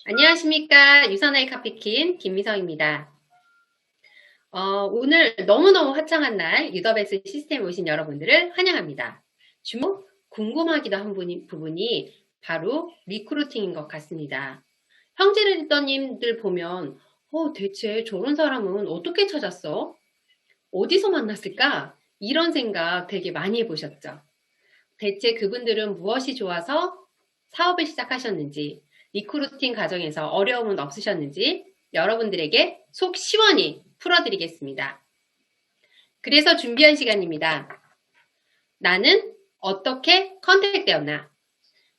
안녕하십니까. 유선아의 카피킨 김미성입니다. 오늘 너무너무 화창한 날 유더베스 시스템에 오신 여러분들을 환영합니다. 주목 궁금하기도 한 부분이 바로 리크루팅인 것 같습니다. 형제 리더님들 보면 대체 저런 사람은 어떻게 찾았어? 어디서 만났을까? 이런 생각 되게 많이 해보셨죠? 대체 그분들은 무엇이 좋아서 사업을 시작하셨는지, 리크루팅 과정에서 어려움은 없으셨는지 여러분들에게 속 시원히 풀어드리겠습니다. 그래서 준비한 시간입니다. 나는 어떻게 컨택되었나?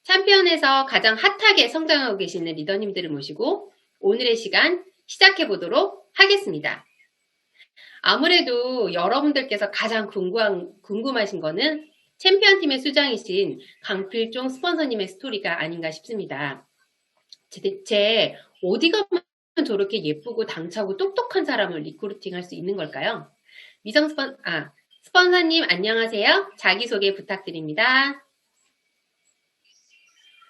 챔피언에서 가장 핫하게 성장하고 계시는 리더님들을 모시고 오늘의 시간 시작해 보도록 하겠습니다. 아무래도 여러분들께서 가장 궁금하신 거는 챔피언 팀의 수장이신 강필종 스폰서님의 스토리가 아닌가 싶습니다. 대체 어디 가면 저렇게 예쁘고 당차고 똑똑한 사람을 리크루팅 할 수 있는 걸까요? 스폰서님 안녕하세요. 자기소개 부탁드립니다.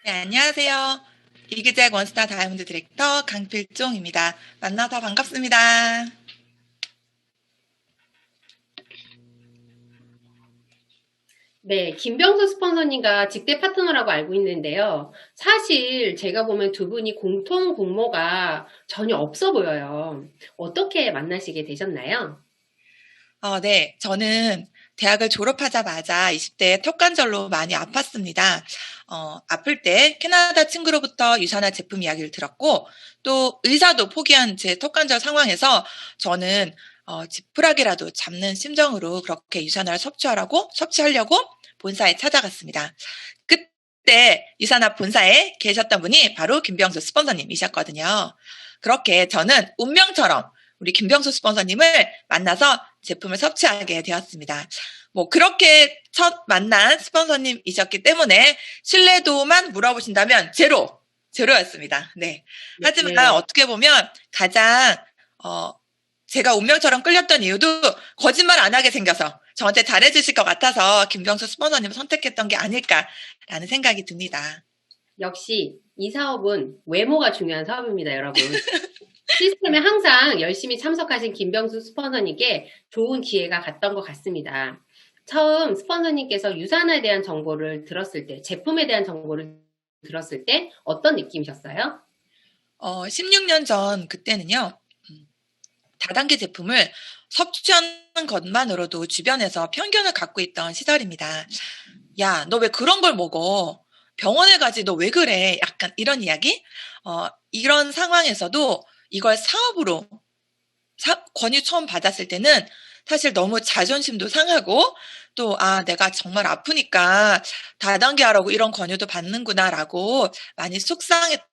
네, 안녕하세요. 이그잭 원스타 다이아몬드 디렉터 강필종입니다. 만나서 반갑습니다. 네, 김병수 스폰서님과 직대 파트너라고 알고 있는데요. 사실 제가 보면 두 분이 공통 공모가 전혀 없어 보여요. 어떻게 만나시게 되셨나요? 네, 저는 대학을 졸업하자마자 20대에 턱관절로 많이 아팠습니다. 아플 때 캐나다 친구로부터 유산화 제품 이야기를 들었고, 또 의사도 포기한 제 턱관절 상황에서 저는 지푸라기라도 잡는 심정으로 그렇게 유산화를 섭취하려고 본사에 찾아갔습니다. 그때 유산화 본사에 계셨던 분이 바로 김병수 스폰서님이셨거든요. 그렇게 저는 운명처럼 우리 김병수 스폰서님을 만나서 제품을 섭취하게 되었습니다. 그렇게 첫 만난 스폰서님이셨기 때문에 신뢰도만 물어보신다면 제로였습니다. 네. 하지만 네. 어떻게 보면 가장, 제가 운명처럼 끌렸던 이유도 거짓말 안 하게 생겨서 저한테 잘해주실 것 같아서 김병수 스폰서님을 선택했던 게 아닐까라는 생각이 듭니다. 역시 이 사업은 외모가 중요한 사업입니다, 여러분. 시스템에 항상 열심히 참석하신 김병수 스폰서님께 좋은 기회가 갔던 것 같습니다. 처음 스폰서님께서 유산화에 대한 정보를 들었을 때, 제품에 대한 정보를 들었을 때 어떤 느낌이셨어요? 16년 전 그때는요, 다단계 제품을 섭취하는 것만으로도 주변에서 편견을 갖고 있던 시절입니다. 야, 너 왜 그런 걸 먹어? 병원에 가지, 너 왜 그래? 약간 이런 이야기? 이런 상황에서도 이걸 사업으로 권유 처음 받았을 때는 사실 너무 자존심도 상하고 또, 내가 정말 아프니까 다단계 하라고 이런 권유도 받는구나라고 많이 속상했던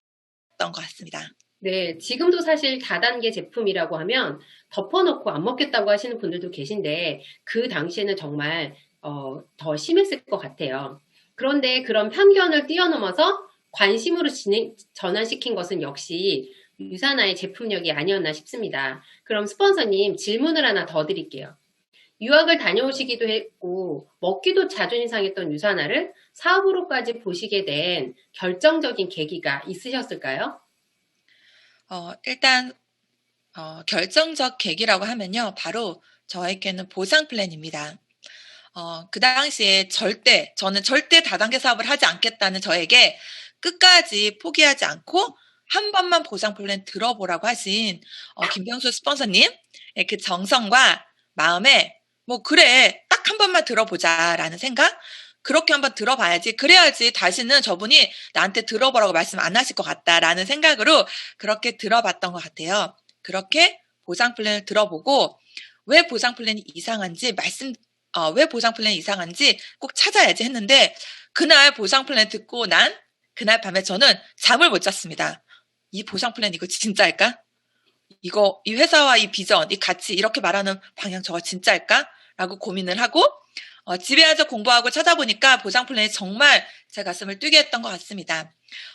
것 같습니다. 네, 지금도 사실 다단계 제품이라고 하면 덮어놓고 안 먹겠다고 하시는 분들도 계신데 그 당시에는 정말 더 심했을 것 같아요. 그런데 그런 편견을 뛰어넘어서 관심으로 전환시킨 것은 역시 유산화의 제품력이 아니었나 싶습니다. 그럼 스폰서님 질문을 하나 더 드릴게요. 유학을 다녀오시기도 했고 먹기도 자존심 상했던 유산화를 사업으로까지 보시게 된 결정적인 계기가 있으셨을까요? 일단 결정적 계기라고 하면요. 바로 저에게는 보상 플랜입니다. 그 당시에 저는 절대 다단계 사업을 하지 않겠다는 저에게 끝까지 포기하지 않고 한 번만 보상 플랜 들어보라고 하신 김병수 스폰서님 그 정성과 마음에 그래 딱 한 번만 들어보자라는 생각 그렇게 한번 들어봐야지 그래야지 다시는 저분이 나한테 들어보라고 말씀 안 하실 것 같다라는 생각으로 그렇게 들어봤던 것 같아요. 그렇게 보상 플랜을 들어보고 왜 보상 플랜이 이상한지 왜 보상 플랜이 이상한지 꼭 찾아야지 했는데 그날 보상 플랜 듣고 난 그날 밤에 저는 잠을 못 잤습니다. 이 보상 플랜 이거 진짜일까? 이 회사와 이 비전, 이 가치 이렇게 말하는 방향 저거 진짜일까? 라고 고민을 하고 집에 와서 공부하고 찾아보니까 보상 플랜이 정말 제 가슴을 뛰게 했던 것 같습니다.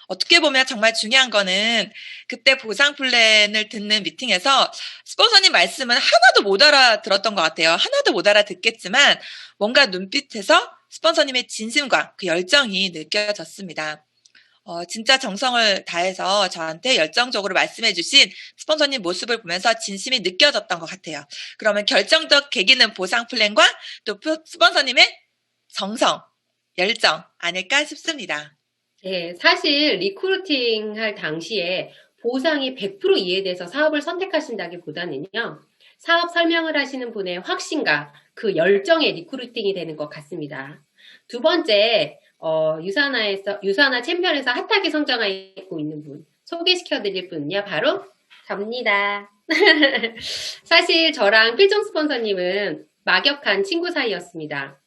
어떻게 보면 정말 중요한 거는 그때 보상 플랜을 듣는 미팅에서 스폰서님 말씀은 하나도 못 알아들었던 것 같아요. 하나도 못 알아듣겠지만 뭔가 눈빛에서 스폰서님의 진심과 그 열정이 느껴졌습니다. 진짜 정성을 다해서 저한테 열정적으로 말씀해주신 스폰서님 모습을 보면서 진심이 느껴졌던 것 같아요. 그러면 결정적 계기는 보상 플랜과 또 스폰서님의 정성, 열정 아닐까 싶습니다. 네, 사실 리크루팅 할 당시에 보상이 100% 이해돼서 사업을 선택하신다기보다는요, 사업 설명을 하시는 분의 확신과 그 열정의 리크루팅이 되는 것 같습니다. 두 번째, 유사나 챔피언에서 핫하게 성장하고 있는 분, 소개시켜 드릴 분은요, 바로 접니다. 사실 저랑 필정 스폰서님은 막역한 친구 사이였습니다.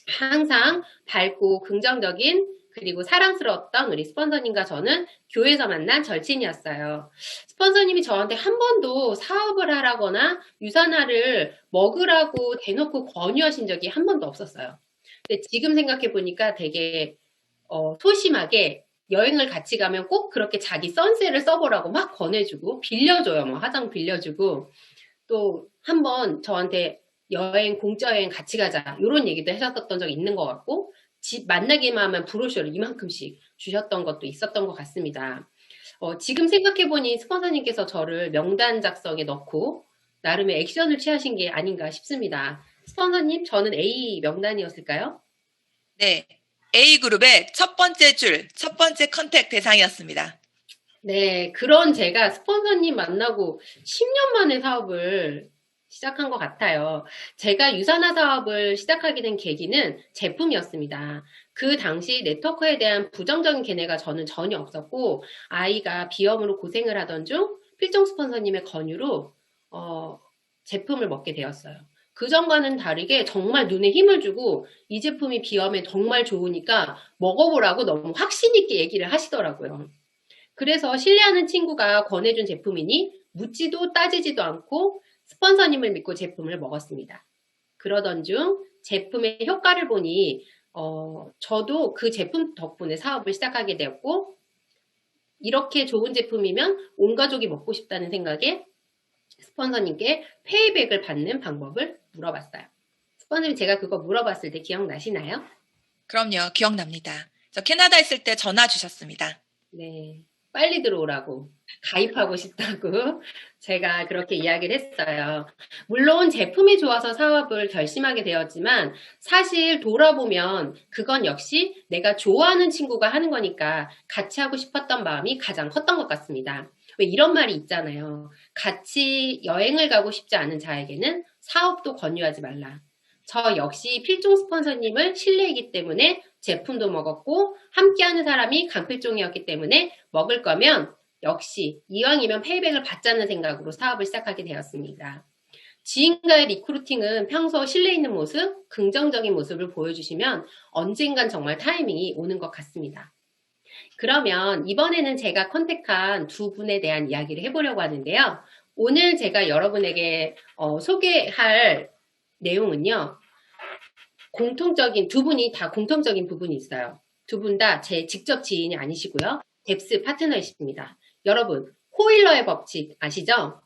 항상 밝고 긍정적인 그리고 사랑스러웠던 우리 스폰서님과 저는 교회에서 만난 절친이었어요. 스폰서님이 저한테 한 번도 사업을 하라거나 유산화를 먹으라고 대놓고 권유하신 적이 한 번도 없었어요. 근데 지금 생각해 보니까 되게 소심하게 여행을 같이 가면 꼭 그렇게 자기 선셋을 써보라고 막 권해주고 빌려줘요. 뭐 화장 빌려주고 또 한 번 저한테 공짜 여행 같이 가자 이런 얘기도 하셨던 적이 있는 것 같고 집 만나기만 하면 브로셔를 이만큼씩 주셨던 것도 있었던 것 같습니다. 지금 생각해보니 스폰서님께서 저를 명단 작성에 넣고 나름의 액션을 취하신 게 아닌가 싶습니다. 스폰서님, 저는 A 명단이었을까요? 네, A그룹의 첫 번째 첫 번째 컨택 대상이었습니다. 네, 그런 제가 스폰서님 만나고 10년 만에 사업을 시작한 것 같아요. 제가 유산화 사업을 시작하게 된 계기는 제품이었습니다. 그 당시 네트워크에 대한 부정적인 견해가 저는 전혀 없었고, 아이가 비염으로 고생을 하던 중 필정 스폰서님의 권유로 제품을 먹게 되었어요. 그 전과는 다르게 정말 눈에 힘을 주고 이 제품이 비염에 정말 좋으니까 먹어보라고 너무 확신 있게 얘기를 하시더라고요. 그래서 신뢰하는 친구가 권해준 제품이니 묻지도 따지지도 않고 스폰서님을 믿고 제품을 먹었습니다. 그러던 중 제품의 효과를 보니 저도 그 제품 덕분에 사업을 시작하게 되었고 이렇게 좋은 제품이면 온 가족이 먹고 싶다는 생각에 스폰서님께 페이백을 받는 방법을 물어봤어요. 스폰서님 제가 그거 물어봤을 때 기억나시나요? 그럼요, 기억납니다. 저 캐나다 있을 때 전화 주셨습니다. 네. 빨리 들어오라고, 가입하고 싶다고 제가 그렇게 이야기를 했어요. 물론 제품이 좋아서 사업을 결심하게 되었지만 사실 돌아보면 그건 역시 내가 좋아하는 친구가 하는 거니까 같이 하고 싶었던 마음이 가장 컸던 것 같습니다. 왜 이런 말이 있잖아요. 같이 여행을 가고 싶지 않은 자에게는 사업도 권유하지 말라. 저 역시 필종 스폰서님을 신뢰이기 때문에 제품도 먹었고 함께하는 사람이 강필종이었기 때문에 먹을 거면 역시 이왕이면 페이백을 받자는 생각으로 사업을 시작하게 되었습니다. 지인과의 리크루팅은 평소 신뢰 있는 모습, 긍정적인 모습을 보여주시면 언젠간 정말 타이밍이 오는 것 같습니다. 그러면 이번에는 제가 컨택한 두 분에 대한 이야기를 해보려고 하는데요. 오늘 제가 여러분에게 소개할 내용은요. 두 분이 다 공통적인 부분이 있어요. 두 분 다 제 직접 지인이 아니시고요. 뎁스 파트너이십니다. 여러분, 호일러의 법칙 아시죠?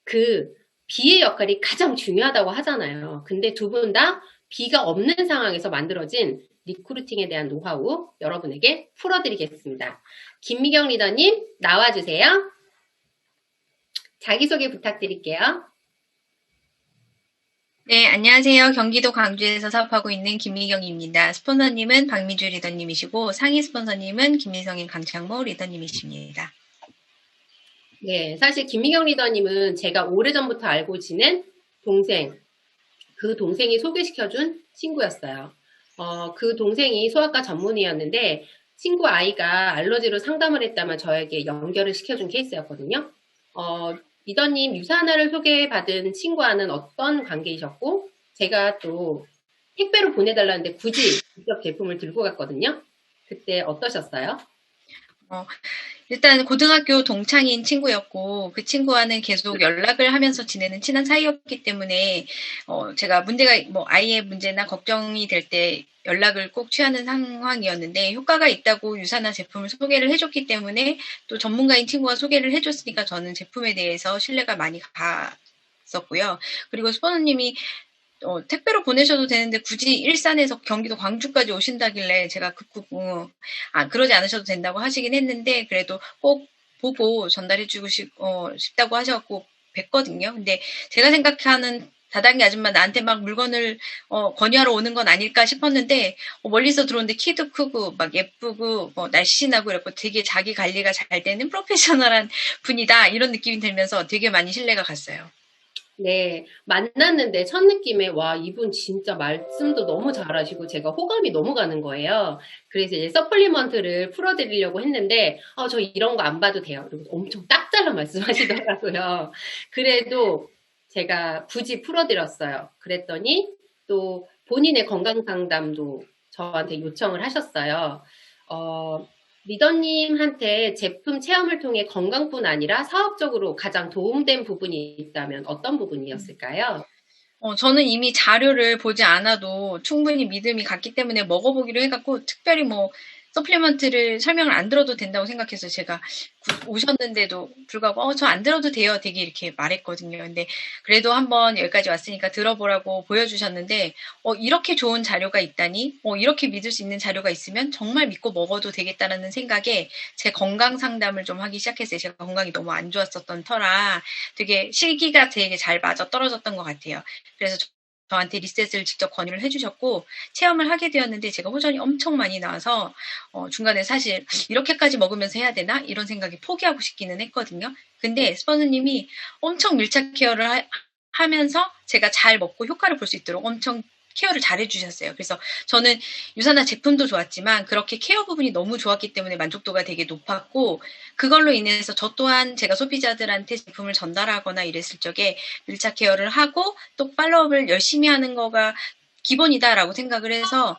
그 B의 역할이 가장 중요하다고 하잖아요. 근데 두 분 다 B가 없는 상황에서 만들어진 리크루팅에 대한 노하우 여러분에게 풀어드리겠습니다. 김미경 리더님 나와주세요. 자기소개 부탁드릴게요. 네, 안녕하세요. 경기도 광주에서 사업하고 있는 김미경입니다. 스폰서님은 박미주 리더님이시고 상위 스폰서님은 김미성인 강창모 리더님이십니다. 네, 사실 김미경 리더님은 제가 오래전부터 알고 지낸 동생, 그 동생이 소개시켜준 친구였어요. 그 동생이 소아과 전문의였는데 친구 아이가 알러지로 상담을 했다면 저에게 연결을 시켜준 케이스였거든요. 리더님 유산화를 소개받은 친구와는 어떤 관계이셨고 제가 또 택배로 보내달라는데 굳이 직접 제품을 들고 갔거든요. 그때 어떠셨어요? 일단 고등학교 동창인 친구였고 그 친구와는 계속 연락을 하면서 지내는 친한 사이였기 때문에 제가 아이의 문제나 걱정이 될 때 연락을 꼭 취하는 상황이었는데 효과가 있다고 유산화 제품을 소개를 해줬기 때문에 또 전문가인 친구가 소개를 해줬으니까 저는 제품에 대해서 신뢰가 많이 갔었고요. 그리고 스포너님이 택배로 보내셔도 되는데 굳이 일산에서 경기도 광주까지 오신다길래 제가 그러지 않으셔도 된다고 하시긴 했는데 그래도 꼭 보고 전달해주고 싶다고 하셔갖고 뵀거든요. 근데 제가 생각하는 다단계 아줌마 나한테 막 물건을 권유하러 오는 건 아닐까 싶었는데 멀리서 들어오는데 키도 크고 막 예쁘고 날씬하고 이렇고 되게 자기 관리가 잘 되는 프로페셔널한 분이다 이런 느낌이 들면서 되게 많이 신뢰가 갔어요. 네, 만났는데 첫 느낌에 와, 이분 진짜 말씀도 너무 잘하시고 제가 호감이 너무 가는 거예요. 그래서 이제 서플리먼트를 풀어드리려고 했는데 저 이런 거 안 봐도 돼요. 그리고 엄청 딱 잘라 말씀하시더라고요. 그래도 제가 굳이 풀어드렸어요. 그랬더니 또 본인의 건강 상담도 저한테 요청을 하셨어요. 리더님한테 제품 체험을 통해 건강뿐 아니라 사업적으로 가장 도움된 부분이 있다면 어떤 부분이었을까요? 저는 이미 자료를 보지 않아도 충분히 믿음이 갔기 때문에 먹어보기로 해갖고 특별히 서플리먼트를 설명을 안 들어도 된다고 생각해서 제가 오셨는데도 불구하고 저 안 들어도 돼요 되게 이렇게 말했거든요. 근데 그래도 한번 여기까지 왔으니까 들어보라고 보여주셨는데 이렇게 좋은 자료가 있다니 이렇게 믿을 수 있는 자료가 있으면 정말 믿고 먹어도 되겠다라는 생각에 제 건강 상담을 좀 하기 시작했어요. 제가 건강이 너무 안 좋았었던 터라 되게 시기가 되게 잘 맞아 떨어졌던 것 같아요. 그래서 저한테 리셋을 직접 권유를 해주셨고 체험을 하게 되었는데 제가 호전이 엄청 많이 나와서 중간에 사실 이렇게까지 먹으면서 해야 되나? 이런 생각이 포기하고 싶기는 했거든요. 근데 스폰서님이 엄청 밀착 케어를 하면서 제가 잘 먹고 효과를 볼 수 있도록 엄청 케어를 잘 해주셨어요. 그래서 저는 유산화 제품도 좋았지만 그렇게 케어 부분이 너무 좋았기 때문에 만족도가 되게 높았고 그걸로 인해서 저 또한 제가 소비자들한테 제품을 전달하거나 이랬을 적에 밀착 케어를 하고 또 팔로우업을 열심히 하는 거가 기본이다라고 생각을 해서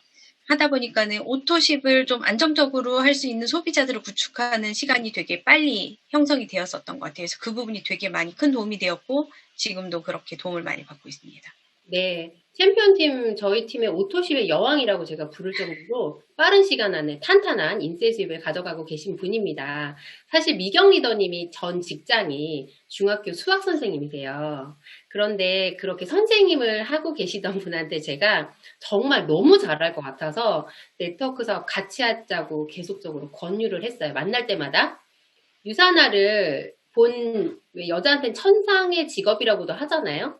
하다 보니까는 오토십을 좀 안정적으로 할 수 있는 소비자들을 구축하는 시간이 되게 빨리 형성이 되었었던 것 같아요. 그래서 그 부분이 되게 많이 큰 도움이 되었고 지금도 그렇게 도움을 많이 받고 있습니다. 네, 챔피언팀 저희 팀의 오토십의 여왕이라고 제가 부를 정도로 빠른 시간 안에 탄탄한 인쇄 수입을 가져가고 계신 분입니다. 사실 미경 리더님이 전 직장이 중학교 수학 선생님이세요. 그런데 그렇게 선생님을 하고 계시던 분한테 제가 정말 너무 잘할 것 같아서 네트워크 사업 같이 하자고 계속적으로 권유를 했어요. 만날 때마다. 유산화를 왜 여자한테는 천상의 직업이라고도 하잖아요.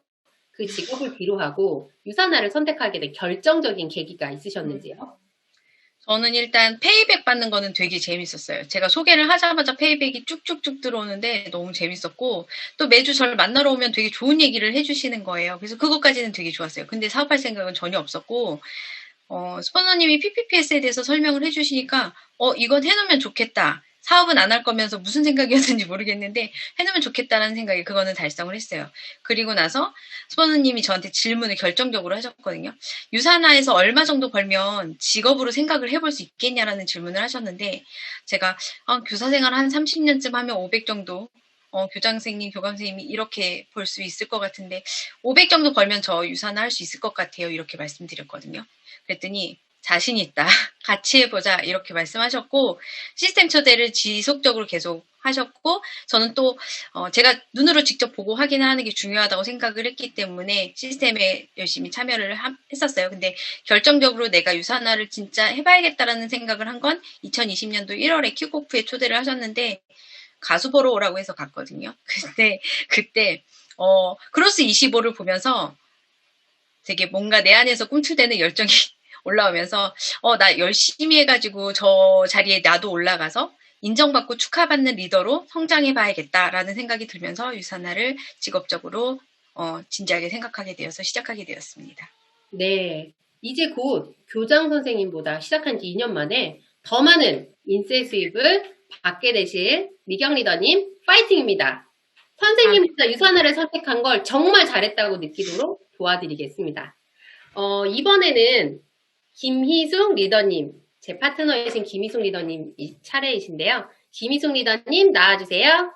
그 직업을 비로하고 유산화를 선택하게 된 결정적인 계기가 있으셨는지요? 저는 일단 페이백 받는 거는 되게 재밌었어요. 제가 소개를 하자마자 페이백이 쭉쭉쭉 들어오는데 너무 재밌었고 또 매주 저를 만나러 오면 되게 좋은 얘기를 해주시는 거예요. 그래서 그것까지는 되게 좋았어요. 근데 사업할 생각은 전혀 없었고 스폰서님이 PPPS에 대해서 설명을 해주시니까 이건 해놓으면 좋겠다. 사업은 안 할 거면서 무슨 생각이었는지 모르겠는데 해놓으면 좋겠다라는 생각에 그거는 달성을 했어요. 그리고 나서 스폰서님이 저한테 질문을 결정적으로 하셨거든요. 유산화에서 얼마 정도 벌면 직업으로 생각을 해볼 수 있겠냐라는 질문을 하셨는데 제가 교사 생활 한 30년쯤 하면 500 정도 교장선생님, 교감선생님이 이렇게 벌 수 있을 것 같은데 500 정도 벌면 저 유산화 할 수 있을 것 같아요. 이렇게 말씀드렸거든요. 그랬더니 자신 있다. 같이 해보자. 이렇게 말씀하셨고 시스템 초대를 지속적으로 계속 하셨고 저는 또 제가 눈으로 직접 보고 확인하는 게 중요하다고 생각을 했기 때문에 시스템에 열심히 참여를 했었어요. 근데 결정적으로 내가 유산화를 진짜 해봐야겠다라는 생각을 한 건 2020년도 1월에 킥오프에 초대를 하셨는데 가수 보러 오라고 해서 갔거든요. 그때 크로스 25를 보면서 되게 뭔가 내 안에서 꿈틀대는 열정이 올라오면서 나 열심히 해가지고 저 자리에 나도 올라가서 인정받고 축하받는 리더로 성장해봐야겠다라는 생각이 들면서 유산화를 직업적으로 진지하게 생각하게 되어서 시작하게 되었습니다. 네, 이제 곧 교장 선생님보다 시작한 지 2년 만에 더 많은 인쇄 수입을 받게 되실 미경 리더님 파이팅입니다. 선생님보다 유산화를 선택한 걸 정말 잘했다고 느끼도록 도와드리겠습니다. 이번에는 김희숙 리더님, 제 파트너이신 김희숙 리더님 차례이신데요. 김희숙 리더님 나와주세요.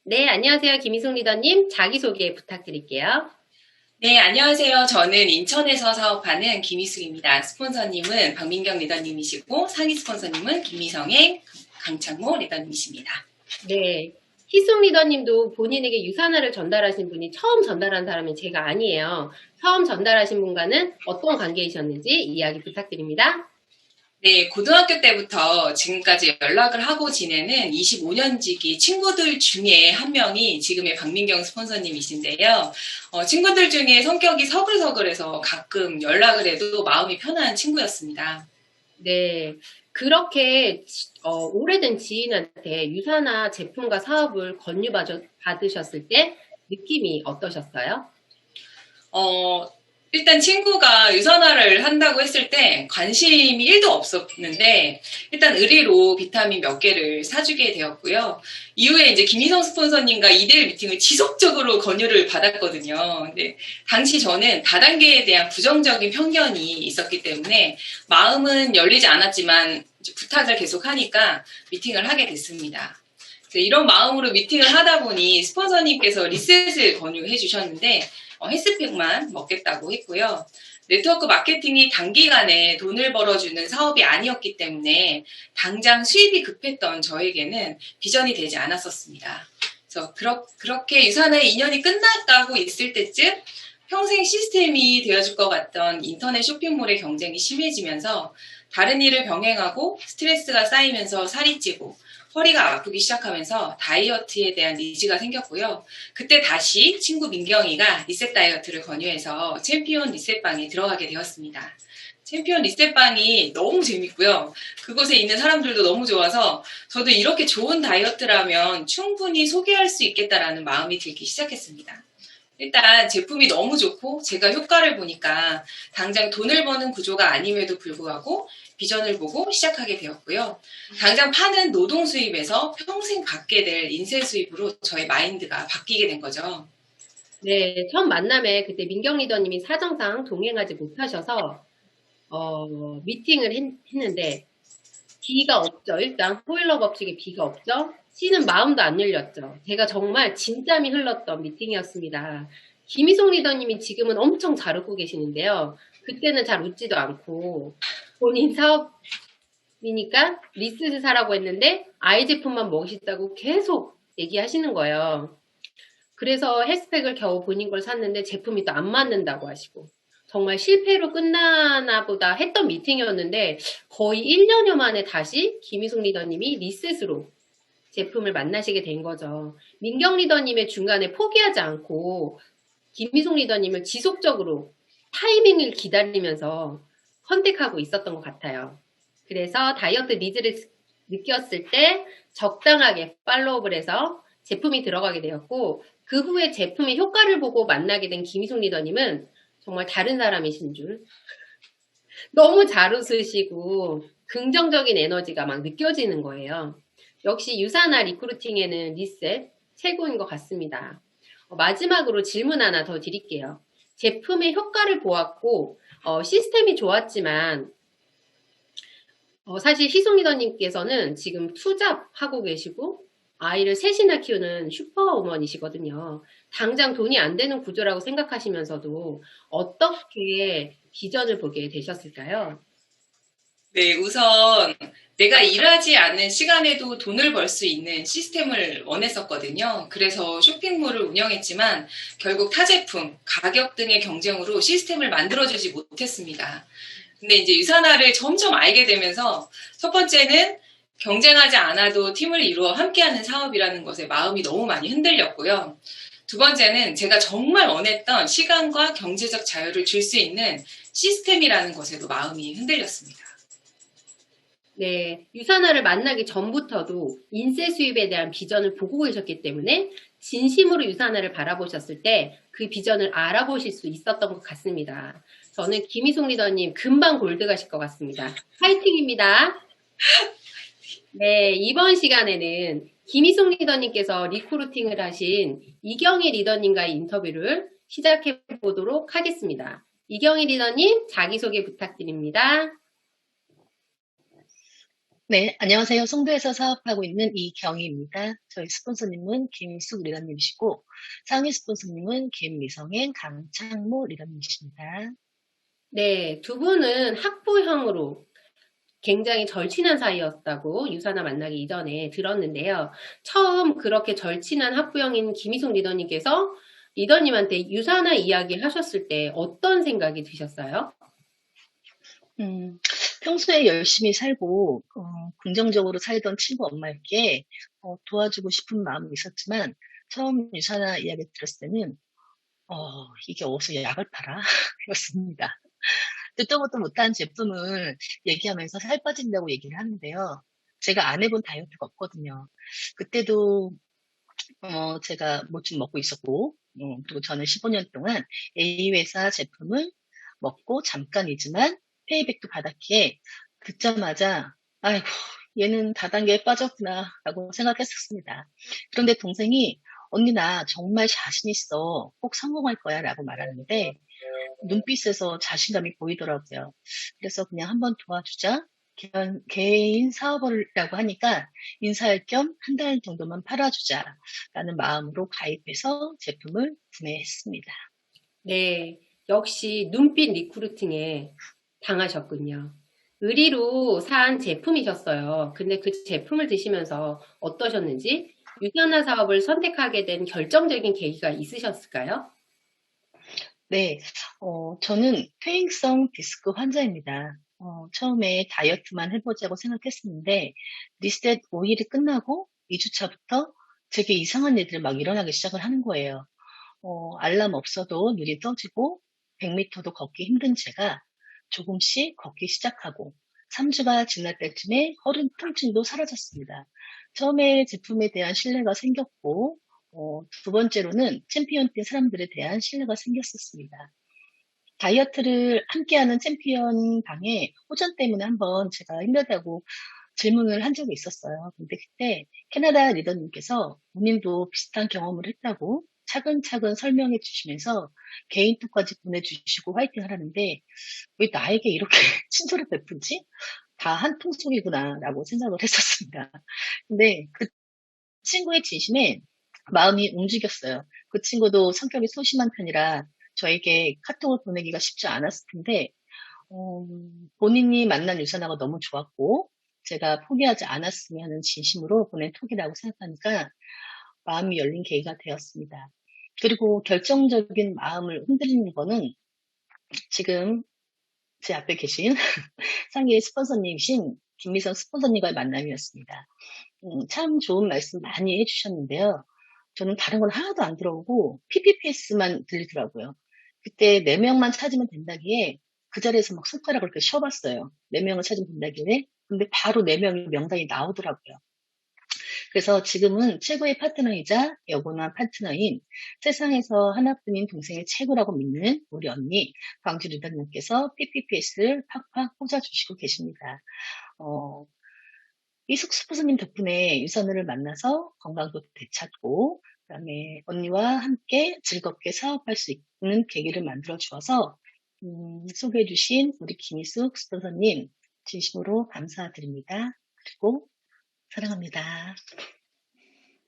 네, 안녕하세요. 김희숙 리더님 자기소개 부탁드릴게요. 네, 안녕하세요. 저는 인천에서 사업하는 김희숙입니다. 스폰서님은 박민경 리더님이시고 상위 스폰서님은 김미성의 강창모 리더님이십니다. 네, 희숙 리더님도 본인에게 유산화를 전달하신 분이 처음 전달한 사람은 제가 아니에요. 처음 전달하신 분과는 어떤 관계이셨는지 이야기 부탁드립니다. 네, 고등학교 때부터 지금까지 연락을 하고 지내는 25년지기 친구들 중에 한 명이 지금의 박민경 스폰서님이신데요. 친구들 중에 성격이 서글서글해서 가끔 연락을 해도 마음이 편한 친구였습니다. 네, 그렇게 오래된 지인한테 유산화 제품과 사업을 권유받으셨을 때 느낌이 어떠셨어요? 일단 친구가 유산화를 한다고 했을 때 관심이 1도 없었는데 일단 의리로 비타민 몇 개를 사주게 되었고요. 이후에 이제 김희성 스폰서님과 2대1 미팅을 지속적으로 권유를 받았거든요. 근데 당시 저는 다단계에 대한 부정적인 편견이 있었기 때문에 마음은 열리지 않았지만 부탁을 계속 하니까 미팅을 하게 됐습니다. 이런 마음으로 미팅을 하다 보니 스폰서님께서 리셋을 권유해 주셨는데 헬스팩만 먹겠다고 했고요. 네트워크 마케팅이 단기간에 돈을 벌어주는 사업이 아니었기 때문에 당장 수입이 급했던 저에게는 비전이 되지 않았었습니다. 그래서 그렇게 유산화의 인연이 끝나가고 있을 때쯤 평생 시스템이 되어줄 것 같던 인터넷 쇼핑몰의 경쟁이 심해지면서 다른 일을 병행하고 스트레스가 쌓이면서 살이 찌고 허리가 아프기 시작하면서 다이어트에 대한 니즈가 생겼고요. 그때 다시 친구 민경이가 리셋 다이어트를 권유해서 챔피언 리셋방에 들어가게 되었습니다. 챔피언 리셋방이 너무 재밌고요. 그곳에 있는 사람들도 너무 좋아서 저도 이렇게 좋은 다이어트라면 충분히 소개할 수 있겠다라는 마음이 들기 시작했습니다. 일단 제품이 너무 좋고 제가 효과를 보니까 당장 돈을 버는 구조가 아님에도 불구하고 비전을 보고 시작하게 되었고요. 당장 파는 노동 수입에서 평생 받게 될 인쇄 수입으로 저의 마인드가 바뀌게 된 거죠. 네, 처음 만남에 그때 민경 리더님이 사정상 동행하지 못하셔서 미팅을 했는데 B가 없죠. 일단 호일러 법칙에 B가 없죠. C는 마음도 안 열렸죠. 제가 정말 진땀이 흘렀던 미팅이었습니다. 김희송 리더님이 지금은 엄청 잘 웃고 계시는데요. 그때는 잘 웃지도 않고 본인 사업이니까 리스를 사라고 했는데 아이 제품만 먹으시다고 계속 얘기하시는 거예요. 그래서 헬스팩을 겨우 본인 걸 샀는데 제품이 또 안 맞는다고 하시고 정말 실패로 끝나나 보다 했던 미팅이었는데 거의 1년여 만에 다시 김희숙 리더님이 리셋으로 제품을 만나시게 된 거죠. 민경 리더님의 중간에 포기하지 않고 김희숙 리더님을 지속적으로 타이밍을 기다리면서 컨택하고 있었던 것 같아요. 그래서 다이어트 니즈를 느꼈을 때 적당하게 팔로우업을 해서 제품이 들어가게 되었고 그 후에 제품의 효과를 보고 만나게 된 김희숙 리더님은 정말 다른 사람이신 줄. 너무 잘 웃으시고 긍정적인 에너지가 막 느껴지는 거예요. 역시 유산화 리크루팅에는 리셋 최고인 것 같습니다. 마지막으로 질문 하나 더 드릴게요. 제품의 효과를 보았고 시스템이 좋았지만 사실 희송 리더님께서는 지금 투잡하고 계시고 아이를 셋이나 키우는 슈퍼우먼이시거든요. 당장 돈이 안 되는 구조라고 생각하시면서도 어떻게 비전을 보게 되셨을까요? 네, 우선 내가 일하지 않는 시간에도 돈을 벌 수 있는 시스템을 원했었거든요. 그래서 쇼핑몰을 운영했지만 결국 타제품, 가격 등의 경쟁으로 시스템을 만들어주지 못했습니다. 근데 이제 유산화를 점점 알게 되면서 첫 번째는 경쟁하지 않아도 팀을 이루어 함께하는 사업이라는 것에 마음이 너무 많이 흔들렸고요. 두 번째는 제가 정말 원했던 시간과 경제적 자유를 줄 수 있는 시스템이라는 것에도 마음이 흔들렸습니다. 네, 유산화를 만나기 전부터도 인쇄 수입에 대한 비전을 보고 계셨기 때문에 진심으로 유산화를 바라보셨을 때 그 비전을 알아보실 수 있었던 것 같습니다. 저는 김희숙 리더님 금방 골드 가실 것 같습니다. 파이팅입니다. 네, 이번 시간에는 김희숙 리더님께서 리크루팅을 하신 이경희 리더님과의 인터뷰를 시작해 보도록 하겠습니다. 이경희 리더님 자기소개 부탁드립니다. 네, 안녕하세요. 송도에서 사업하고 있는 이경희입니다. 저희 스폰서님은 김숙 리더님이시고 상위 스폰서님은 김미성행, 강창모 리더님이십니다. 네, 두 분은 학부형으로 굉장히 절친한 사이였다고 유사나 만나기 이전에 들었는데요. 처음 그렇게 절친한 학부형인 김희숙 리더님께서 리더님한테 유사나 이야기 하셨을 때 어떤 생각이 드셨어요? 평소에 열심히 살고, 긍정적으로 살던 친구 엄마에게 도와주고 싶은 마음이 있었지만, 처음 유사나 이야기 들었을 때는, 이게 어디서 약을 팔아? 그렇습니다. 듣도 보도 못한 제품을 얘기하면서 살 빠진다고 얘기를 하는데요. 제가 안 해본 다이어트가 없거든요. 그때도 제가 뭐 좀 먹고 있었고, 그리고 저는 15년 동안 A 회사 제품을 먹고 잠깐이지만 페이백도 받았기에 듣자마자, 아이고, 얘는 다단계에 빠졌구나, 라고 생각했었습니다. 그런데 동생이, 언니 나 정말 자신 있어. 꼭 성공할 거야, 라고 말하는데, 눈빛에서 자신감이 보이더라고요. 그래서 그냥 한번 도와주자. 개인 사업이라고 하니까 인사할 겸 한 달 정도만 팔아주자라는 마음으로 가입해서 제품을 구매했습니다. 네, 역시 눈빛 리크루팅에 당하셨군요. 의리로 산 제품이셨어요. 근데 그 제품을 드시면서 어떠셨는지 유산화 사업을 선택하게 된 결정적인 계기가 있으셨을까요? 네, 저는 퇴행성 디스크 환자입니다. 처음에 다이어트만 해보자고 생각했었는데, 리셋 5일이 끝나고 2주차부터 제게 이상한 일들이 막 일어나기 시작을 하는 거예요. 알람 없어도 눈이 떠지고, 100m도 걷기 힘든 제가 조금씩 걷기 시작하고, 3주가 지날 때쯤에 허리 통증도 사라졌습니다. 처음에 제품에 대한 신뢰가 생겼고, 두 번째로는 챔피언 때 사람들에 대한 신뢰가 생겼었습니다. 다이어트를 함께하는 챔피언 방에 호전 때문에 한번 제가 힘들다고 질문을 한 적이 있었어요. 근데 그때 캐나다 리더님께서 본인도 비슷한 경험을 했다고 차근차근 설명해 주시면서 개인톡까지 보내주시고 화이팅 하라는데 왜 나에게 이렇게 친절을 베풀지? 다 한 통속이구나 라고 생각을 했었습니다. 근데 그 친구의 진심에 마음이 움직였어요. 그 친구도 성격이 소심한 편이라 저에게 카톡을 보내기가 쉽지 않았을 텐데, 본인이 만난 유산하고 너무 좋았고, 제가 포기하지 않았으면 하는 진심으로 보낸 톡이라고 생각하니까 마음이 열린 계기가 되었습니다. 그리고 결정적인 마음을 흔들리는 거는 지금 제 앞에 계신 상계 스폰서님이신 김미성 스폰서님과의 만남이었습니다. 참 좋은 말씀 많이 해주셨는데요. 저는 다른 건 하나도 안 들어오고 PPPS만 들리더라고요. 그때 4명만 찾으면 된다기에 그 자리에서 막 손가락을 이렇게 쉬어봤어요. 4명을 찾으면 된다길래. 근데 바로 4명의 명단이 나오더라고요. 그래서 지금은 최고의 파트너이자 영원한 파트너인 세상에서 하나뿐인 동생의 최고라고 믿는 우리 언니 광주 리더님께서 PPPS를 팍팍 꽂아주시고 계십니다. 이숙 스포츠님 덕분에 유선우를 만나서 건강도 되찾고 그다음에 언니와 함께 즐겁게 사업할 수 있는 계기를 만들어 주어서 소개해 주신 우리 김희숙 스폰서님 진심으로 감사드립니다. 그리고 사랑합니다.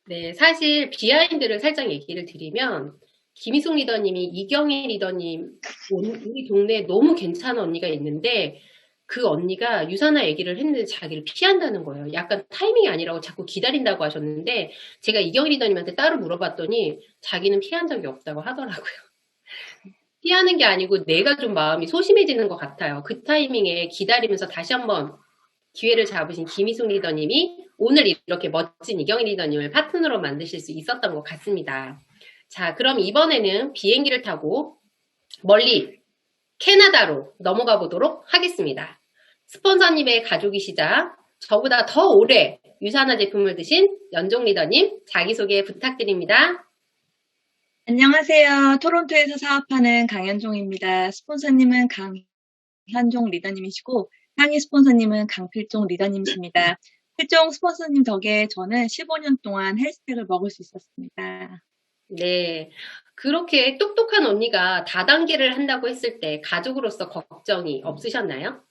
네, 사실 비하인드를 살짝 얘기를 드리면 김희숙 리더님이 이경희 리더님 우리 동네에 너무 괜찮은 언니가 있는데 그 언니가 유산화 얘기를 했는데 자기를 피한다는 거예요. 약간 타이밍이 아니라고 자꾸 기다린다고 하셨는데 제가 이경희 리더님한테 따로 물어봤더니 자기는 피한 적이 없다고 하더라고요. 피하는 게 아니고 내가 좀 마음이 소심해지는 것 같아요. 그 타이밍에 기다리면서 다시 한번 기회를 잡으신 김희숙 리더님이 오늘 이렇게 멋진 이경희 리더님을 파트너로 만드실 수 있었던 것 같습니다. 자, 그럼 이번에는 비행기를 타고 멀리 캐나다로 넘어가 보도록 하겠습니다. 스폰서님의 가족이시자 저보다 더 오래 유산화 제품을 드신 연종 리더님 자기소개 부탁드립니다. 안녕하세요. 토론토에서 사업하는 강현종입니다. 스폰서님은 강현종 리더님이시고 상위 스폰서님은 강필종 리더님이십니다. 필종 스폰서님 덕에 저는 15년 동안 헬스팩을 먹을 수 있었습니다. 네, 그렇게 똑똑한 언니가 다단계를 한다고 했을 때 가족으로서 걱정이 없으셨나요?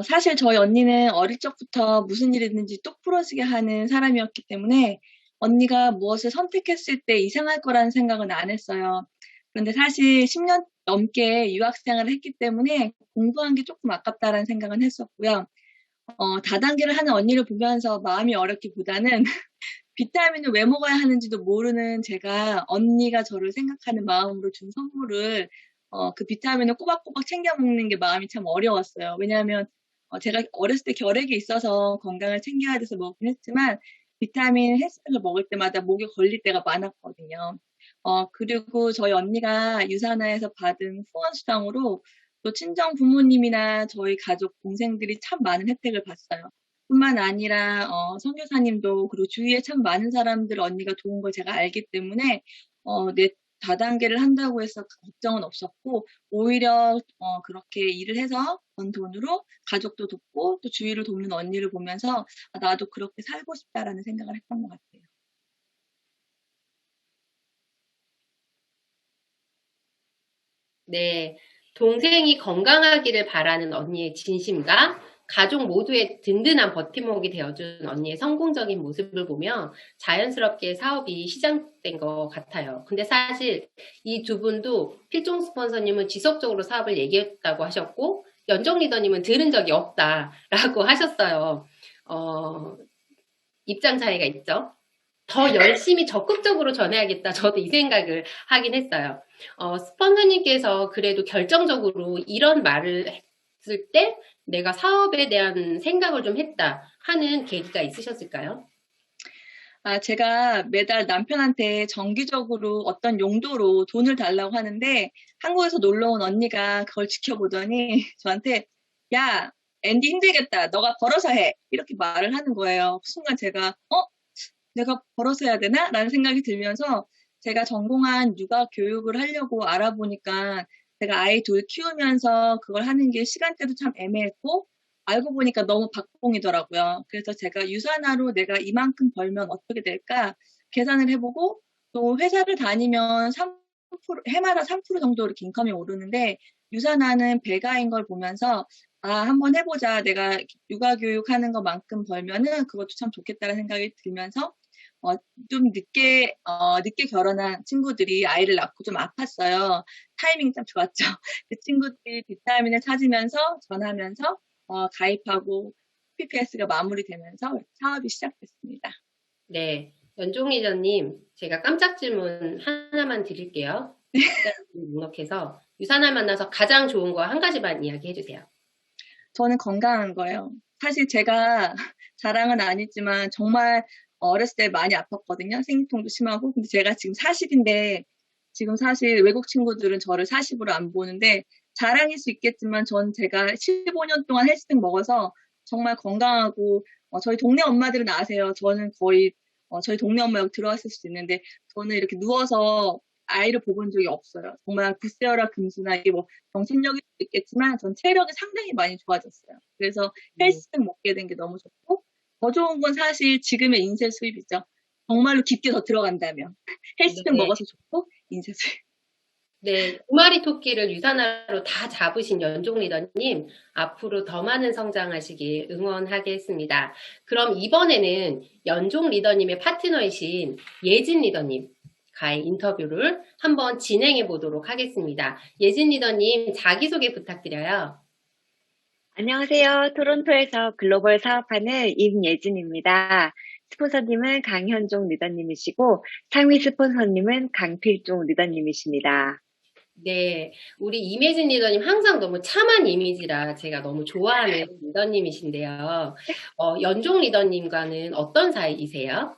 사실 저희 언니는 어릴 적부터 무슨 일이든지 똑부러지게 하는 사람이었기 때문에 언니가 무엇을 선택했을 때 이상할 거라는 생각은 안 했어요. 그런데 사실 10년 넘게 유학생활을 했기 때문에 공부한 게 조금 아깝다라는 생각은 했었고요. 다단계를 하는 언니를 보면서 마음이 어렵기보다는 비타민을 왜 먹어야 하는지도 모르는 제가 언니가 저를 생각하는 마음으로 준 선물을 그 비타민을 꼬박꼬박 챙겨 먹는 게 마음이 참 어려웠어요. 왜냐하면 제가 어렸을 때 결핵이 있어서 건강을 챙겨야 돼서 먹긴 했지만 비타민 헬스팩을 먹을 때마다 목에 걸릴 때가 많았거든요. 그리고 저희 언니가 유산화에서 받은 후원수당으로 또 친정 부모님이나 저희 가족 동생들이 참 많은 혜택을 봤어요. 뿐만 아니라 선교사님도 그리고 주위에 참 많은 사람들 언니가 도운 걸 제가 알기 때문에 내 다단계를 한다고 해서 걱정은 없었고 오히려 그렇게 일을 해서 번 돈으로 가족도 돕고 또 주위를 돕는 언니를 보면서 나도 그렇게 살고 싶다라는 생각을 했던 것 같아요. 네, 동생이 건강하기를 바라는 언니의 진심과 가족 모두의 든든한 버팀목이 되어준 언니의 성공적인 모습을 보며 자연스럽게 사업이 시작된 것 같아요. 근데 사실 이 두 분도 필종 스폰서님은 지속적으로 사업을 얘기했다고 하셨고 연정 리더님은 들은 적이 없다라고 하셨어요. 입장 차이가 있죠. 더 열심히 적극적으로 전해야겠다. 저도 이 생각을 하긴 했어요. 스폰서님께서 그래도 결정적으로 이런 말을 했을 때 내가 사업에 대한 생각을 좀 했다 하는 계기가 있으셨을까요? 제가 매달 남편한테 정기적으로 어떤 용도로 돈을 달라고 하는데 한국에서 놀러 온 언니가 그걸 지켜보더니 저한테 야, 앤디 힘들겠다. 너가 벌어서 해. 이렇게 말을 하는 거예요. 그 순간 제가 내가 벌어서 해야 되나? 라는 생각이 들면서 제가 전공한 육아 교육을 하려고 알아보니까 제가 아이 둘 키우면서 그걸 하는 게 시간대도 참 애매했고 알고 보니까 너무 박봉이더라고요. 그래서 제가 유산화로 내가 이만큼 벌면 어떻게 될까 계산을 해보고 또 회사를 다니면 3%, 해마다 3% 정도 이렇게 인컴이 오르는데 유산화는 배가인 걸 보면서 한번 해보자. 내가 육아 교육하는 것만큼 벌면은 그것도 참 좋겠다는 생각이 들면서 좀 늦게 결혼한 친구들이 아이를 낳고 좀 아팠어요. 타이밍이 참 좋았죠. 그 친구들이 비타민을 찾으면서 전하면서 가입하고 PPS가 마무리되면서 사업이 시작됐습니다. 네, 연종 리더님, 제가 깜짝 질문 하나만 드릴게요. 등록해서 유산을 만나서 가장 좋은 거 한 가지만 이야기해 주세요. 저는 건강한 거예요. 사실 제가 자랑은 아니지만 정말 어렸을 때 많이 아팠거든요. 생리통도 심하고. 근데 제가 지금 40인데 지금 사실 외국 친구들은 저를 40으로 안 보는데 자랑일 수 있겠지만 전 제가 15년 동안 헬스팩 먹어서 정말 건강하고 저희 동네 엄마들은 아세요. 저는 거의 저희 동네 엄마 여기 들어왔을 수도 있는데 저는 이렇게 누워서 아이를 보본 적이 없어요. 정말 굿세어라 금수나 이게 뭐 정신력이 있겠지만 전 체력이 상당히 많이 좋아졌어요. 그래서 헬스팩 먹게 된 게 너무 좋고 더 좋은 건 사실 지금의 인쇄 수입이죠. 정말로 깊게 더 들어간다면 헬스팩 네. 먹어서 좋고 인쇄 수입. 네, 두 마리 토끼를 유산화로 다 잡으신 연종 리더님, 앞으로 더 많은 성장하시길 응원하겠습니다. 그럼 이번에는 연종 리더님의 파트너이신 예진 리더님과의 인터뷰를 한번 진행해 보도록 하겠습니다. 예진 리더님, 자기소개 부탁드려요. 안녕하세요. 토론토에서 글로벌 사업하는 임예진입니다. 스폰서님은 강현종 리더님이시고 상위 스폰서님은 강필종 리더님이십니다. 네, 우리 임혜진 리더님 항상 너무 참한 이미지라 제가 너무 좋아하는 리더님이신데요. 연종 리더님과는 어떤 사이이세요?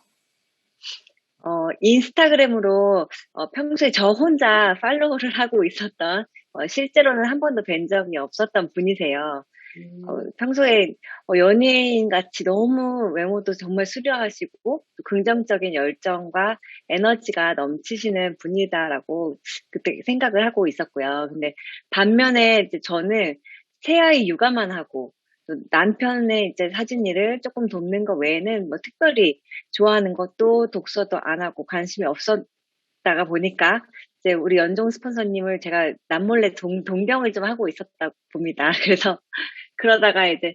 인스타그램으로 평소에 저 혼자 팔로우를 하고 있었던 실제로는 한 번도 뵌 적이 없었던 분이세요. 평소에 연예인 같이 너무 외모도 정말 수려하시고 긍정적인 열정과 에너지가 넘치시는 분이다라고 그때 생각을 하고 있었고요. 근데 반면에 이제 저는 새아이 육아만 하고 또 남편의 이제 사진일을 조금 돕는 것 외에는 뭐 특별히 좋아하는 것도 독서도 안 하고 관심이 없었다가 보니까 이제 우리 연종 스폰서님을 제가 남몰래 동경을 좀 하고 있었다 봅니다. 그래서 그러다가 이제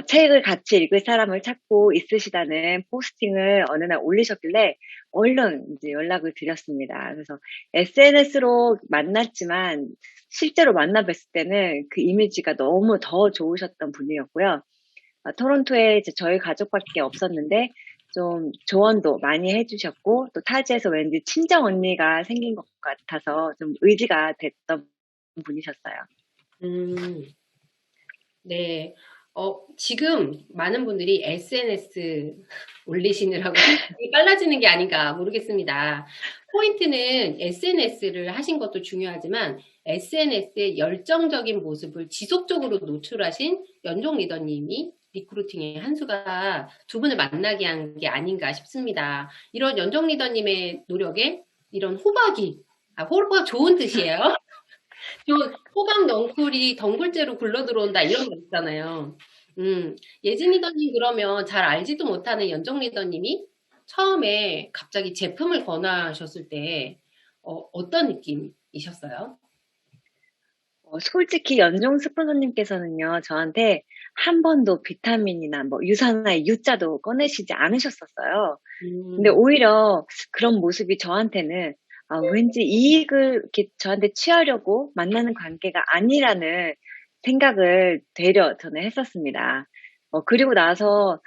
책을 같이 읽을 사람을 찾고 있으시다는 포스팅을 어느 날 올리셨길래 얼른 이제 연락을 드렸습니다. 그래서 SNS로 만났지만 실제로 만나 뵀을 때는 그 이미지가 너무 더 좋으셨던 분이었고요. 토론토에 이제 저희 가족밖에 없었는데 좀 조언도 많이 해주셨고 또 타지에서 왠지 친정 언니가 생긴 것 같아서 좀 의지가 됐던 분이셨어요. 네. 지금 많은 분들이 SNS 올리시느라고 성격이 빨라지는 게 아닌가 모르겠습니다. 포인트는 SNS를 하신 것도 중요하지만 SNS의 열정적인 모습을 지속적으로 노출하신 연종 리더님이 리크루팅의 한 수가 두 분을 만나게 한 게 아닌가 싶습니다. 이런 연종 리더님의 노력에 이런 호박 좋은 뜻이에요. 호박 넝쿨이 덩굴째로 굴러들어온다 이런 거 있잖아요. 예진 리더님 그러면 잘 알지도 못하는 연정 리더님이 처음에 갑자기 제품을 권하셨을 때 어떤 느낌이셨어요? 솔직히 연종 스폰서님께서는요, 저한테 한 번도 비타민이나 뭐 유산화의 U자도 꺼내시지 않으셨었어요. 근데 오히려 그런 모습이 저한테는 왠지 이익을 이렇게 저한테 취하려고 만나는 관계가 아니라는 생각을 되려 저는 했었습니다. 그리고 나서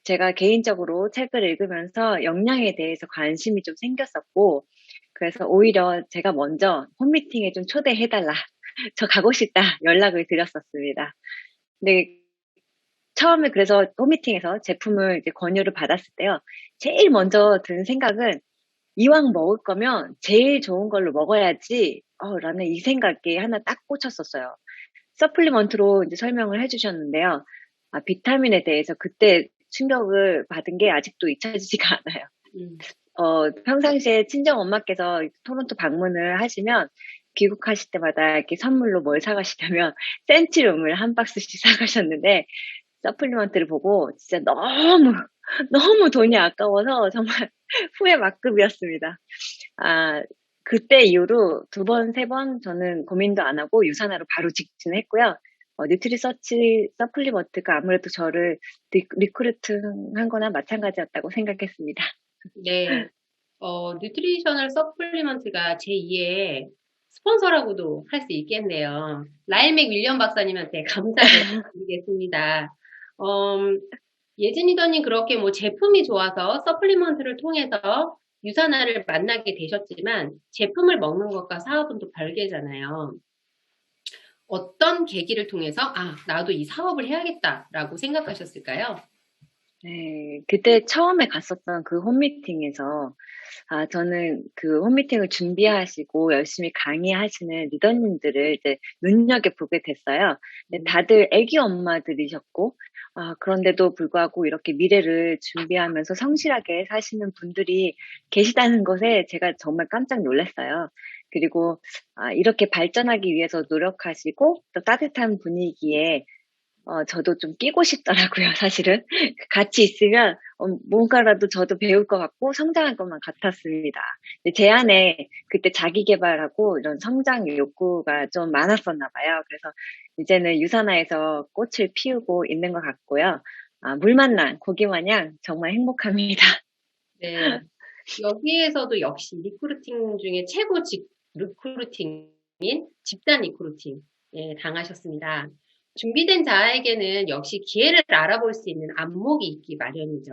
제가 개인적으로 책을 읽으면서 역량에 대해서 관심이 좀 생겼었고, 그래서 오히려 제가 먼저 홈미팅에 좀 초대해달라. 저 가고 싶다. 연락을 드렸었습니다. 근데 처음에 그래서 홈미팅에서 제품을 이제 권유를 받았을 때요. 제일 먼저 든 생각은 이왕 먹을 거면 제일 좋은 걸로 먹어야지, 라는 이 생각에 하나 딱 꽂혔었어요. 서플리먼트로 이제 설명을 해주셨는데요. 비타민에 대해서 그때 충격을 받은 게 아직도 잊혀지지가 않아요. 평상시에 친정 엄마께서 토론토 방문을 하시면 귀국하실 때마다 이렇게 선물로 뭘 사가시냐면 센티룸을 한 박스씩 사가셨는데 서플리먼트를 보고 진짜 너무 돈이 아까워서 정말 후회 막급이었습니다. 그때 이후로 2번, 3번 저는 고민도 안 하고 유산화로 바로 직진했고요. 뉴트리서치 서플리먼트가 아무래도 저를 리크루팅한 거나 마찬가지였다고 생각했습니다. 네. 뉴트리셔널 서플리먼트가 제2의 스폰서라고도 할 수 있겠네요. 라일 맥윌리엄 박사님한테 감사를 드리겠습니다. 예진 리더님 그렇게 뭐 제품이 좋아서 서플리먼트를 통해서 유산화를 만나게 되셨지만 제품을 먹는 것과 사업은 또 별개잖아요. 어떤 계기를 통해서 나도 이 사업을 해야겠다라고 생각하셨을까요? 네, 그때 처음에 갔었던 그 홈미팅에서 저는 그 홈미팅을 준비하시고 열심히 강의하시는 리더님들을 이제 눈여겨보게 됐어요. 다들 애기 엄마들이셨고, 그런데도 불구하고 이렇게 미래를 준비하면서 성실하게 사시는 분들이 계시다는 것에 제가 정말 깜짝 놀랐어요. 그리고 이렇게 발전하기 위해서 노력하시고 또 따뜻한 분위기에 저도 좀 끼고 싶더라고요, 사실은. 같이 있으면 뭔가라도 저도 배울 것 같고 성장할 것만 같았습니다. 제 안에 그때 자기 개발하고 이런 성장 욕구가 좀 많았었나 봐요. 그래서 이제는 유산화에서 꽃을 피우고 있는 것 같고요. 물 만난 고기 마냥 정말 행복합니다. 네. 여기에서도 역시 리크루팅 중에 최고 리크루팅인 집단 리크루팅 당하셨습니다. 준비된 자에게는 역시 기회를 알아볼 수 있는 안목이 있기 마련이죠.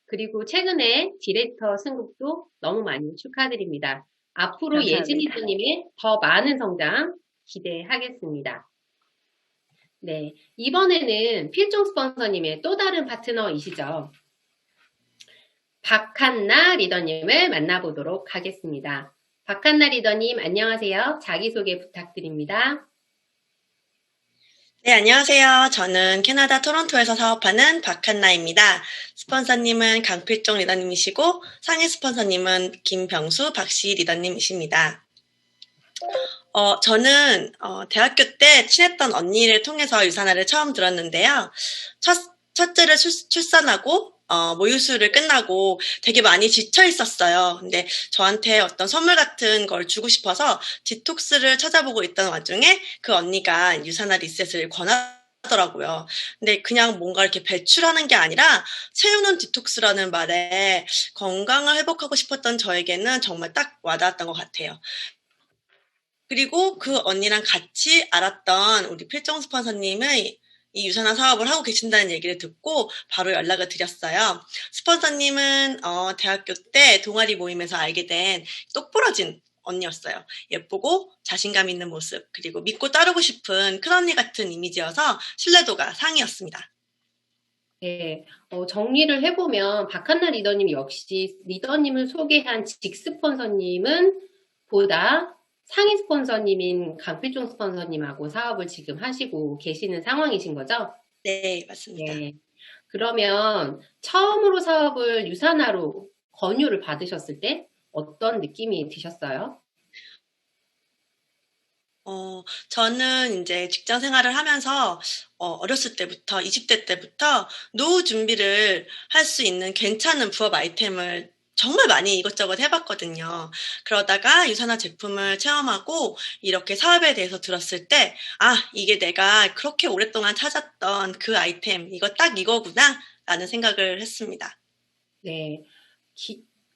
그리고 최근에 디렉터 승급도 너무 많이 축하드립니다. 앞으로 예진 리더님의 더 많은 성장 기대하겠습니다. 네, 이번에는 필종 스폰서님의 또 다른 파트너이시죠. 박한나 리더님을 만나보도록 하겠습니다. 박한나 리더님 안녕하세요. 자기소개 부탁드립니다. 네, 안녕하세요. 저는 캐나다 토론토에서 사업하는 박한나입니다. 스폰서님은 강필종 리더님이시고 상위 스폰서님은 김병수, 박시 리더님이십니다. 저는 대학교 때 친했던 언니를 통해서 유산화를 처음 들었는데요. 첫째를 출산하고 모유수를 끝나고 되게 많이 지쳐 있었어요. 근데 저한테 어떤 선물 같은 걸 주고 싶어서 디톡스를 찾아보고 있던 와중에 그 언니가 유산화 리셋을 권하더라고요. 근데 그냥 뭔가 이렇게 배출하는 게 아니라 채우는 디톡스라는 말에 건강을 회복하고 싶었던 저에게는 정말 딱 와닿았던 것 같아요. 그리고 그 언니랑 같이 알았던 우리 필종 스폰서님의 이 유산화 사업을 하고 계신다는 얘기를 듣고 바로 연락을 드렸어요. 스폰서님은 대학교 때 동아리 모임에서 알게 된 똑부러진 언니였어요. 예쁘고 자신감 있는 모습, 그리고 믿고 따르고 싶은 큰언니 같은 이미지여서 신뢰도가 상이었습니다. 네, 정리를 해보면 박한나 리더님 역시 리더님을 소개한 직스폰서님은 보다 상위 스폰서님인 강필종 스폰서님하고 사업을 지금 하시고 계시는 상황이신 거죠? 네, 맞습니다. 네. 그러면 처음으로 사업을 유산화로 권유를 받으셨을 때 어떤 느낌이 드셨어요? 저는 이제 직장 생활을 하면서 어렸을 때부터 20대 때부터 노후 준비를 할 수 있는 괜찮은 부업 아이템을 정말 많이 이것저것 해봤거든요. 그러다가 유산화 제품을 체험하고 이렇게 사업에 대해서 들었을 때, 이게 내가 그렇게 오랫동안 찾았던 그 아이템, 이거 딱 이거구나 라는 생각을 했습니다. 네.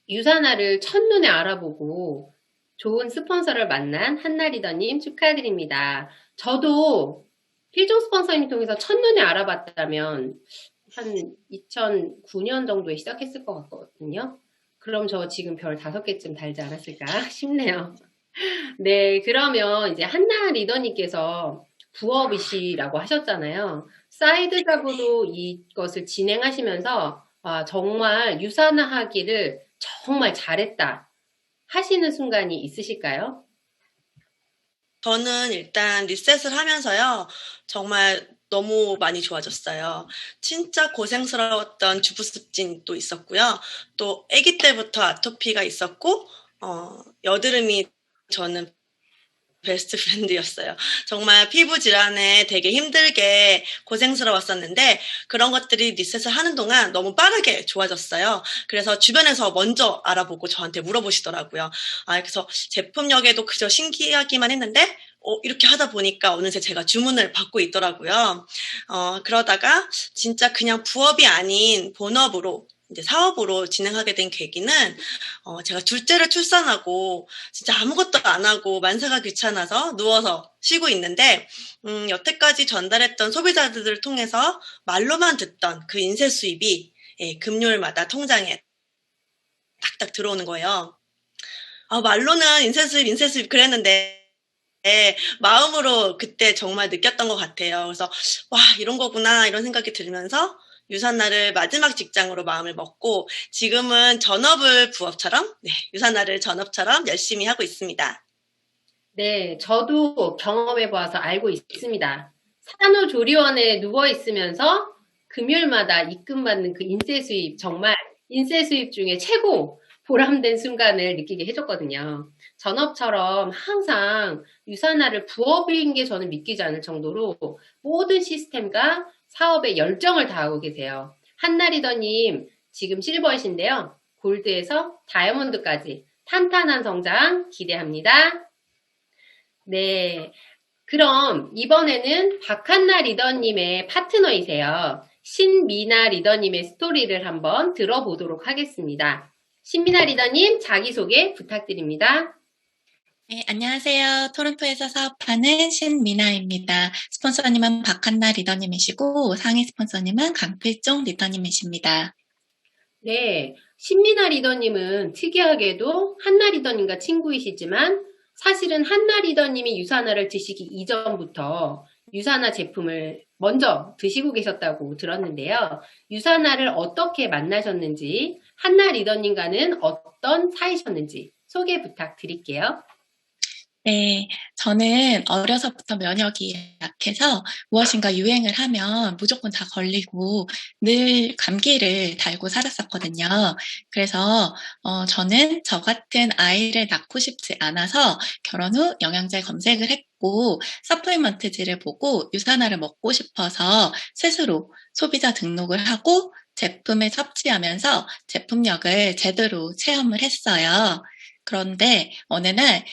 유산화를 첫눈에 알아보고 좋은 스폰서를 만난 한나 리더님 축하드립니다. 저도 필종 스폰서님 통해서 첫눈에 알아봤다면 한 2009년 정도에 시작했을 것 같거든요. 그럼 저 지금 별 5개쯤 달지 않았을까 싶네요. 네, 그러면 이제 한나 리더님께서 부업이시라고 하셨잖아요. 사이드 잡으로 이것을 진행하시면서 정말 유산화하기를 정말 잘했다 하시는 순간이 있으실까요? 저는 일단 리셋을 하면서요, 정말 너무 많이 좋아졌어요. 진짜 고생스러웠던 주부습진도 있었고요. 또 아기 때부터 아토피가 있었고, 여드름이 저는 베스트 프렌드였어요. 정말 피부 질환에 되게 힘들게 고생스러웠었는데 그런 것들이 리셋을 하는 동안 너무 빠르게 좋아졌어요. 그래서 주변에서 먼저 알아보고 저한테 물어보시더라고요. 그래서 제품력에도 그저 신기하기만 했는데 이렇게 하다 보니까 어느새 제가 주문을 받고 있더라고요. 그러다가 진짜 그냥 부업이 아닌 본업으로 이제 사업으로 진행하게 된 계기는 제가 둘째를 출산하고 진짜 아무것도 안 하고 만사가 귀찮아서 누워서 쉬고 있는데 여태까지 전달했던 소비자들을 통해서 말로만 듣던 그 인쇄 수입이 금요일마다 통장에 딱딱 들어오는 거예요. 말로는 인쇄 수입 그랬는데 마음으로 그때 정말 느꼈던 것 같아요. 그래서 와, 이런 거구나 이런 생각이 들면서 유산화를 마지막 직장으로 마음을 먹고 지금은 전업을 부업처럼, 유산화를 전업처럼 열심히 하고 있습니다. 네, 저도 경험해봐서 알고 있습니다. 산후조리원에 누워있으면서 금요일마다 입금받는 그 인쇄 수입, 정말 인쇄 수입 중에 최고 보람된 순간을 느끼게 해줬거든요. 전업처럼 항상 유산화를 부업인 게 저는 믿기지 않을 정도로 모든 시스템과 사업에 열정을 다하고 계세요. 한나 리더님 지금 실버이신데요. 골드에서 다이아몬드까지 탄탄한 성장 기대합니다. 네, 그럼 이번에는 박한나 리더님의 파트너이세요. 신미나 리더님의 스토리를 한번 들어보도록 하겠습니다. 신미나 리더님 자기소개 부탁드립니다. 네, 안녕하세요. 토론토에서 사업하는 신미나입니다. 스폰서님은 박한나 리더님이시고 상위 스폰서님은 강필종 리더님이십니다. 네, 신미나 리더님은 특이하게도 한나 리더님과 친구이시지만 사실은 한나 리더님이 유산화를 드시기 이전부터 유산화 제품을 먼저 드시고 계셨다고 들었는데요. 유산화를 어떻게 만나셨는지, 한나 리더님과는 어떤 사이셨는지 소개 부탁드릴게요. 네, 저는 어려서부터 면역이 약해서 무엇인가 유행을 하면 무조건 다 걸리고 늘 감기를 달고 살았었거든요. 그래서 저는 저 같은 아이를 낳고 싶지 않아서 결혼 후 영양제 검색을 했고 서플리먼트지를 보고 유산화를 먹고 싶어서 스스로 소비자 등록을 하고 제품을 섭취하면서 제품력을 제대로 체험을 했어요. 그런데 어느 날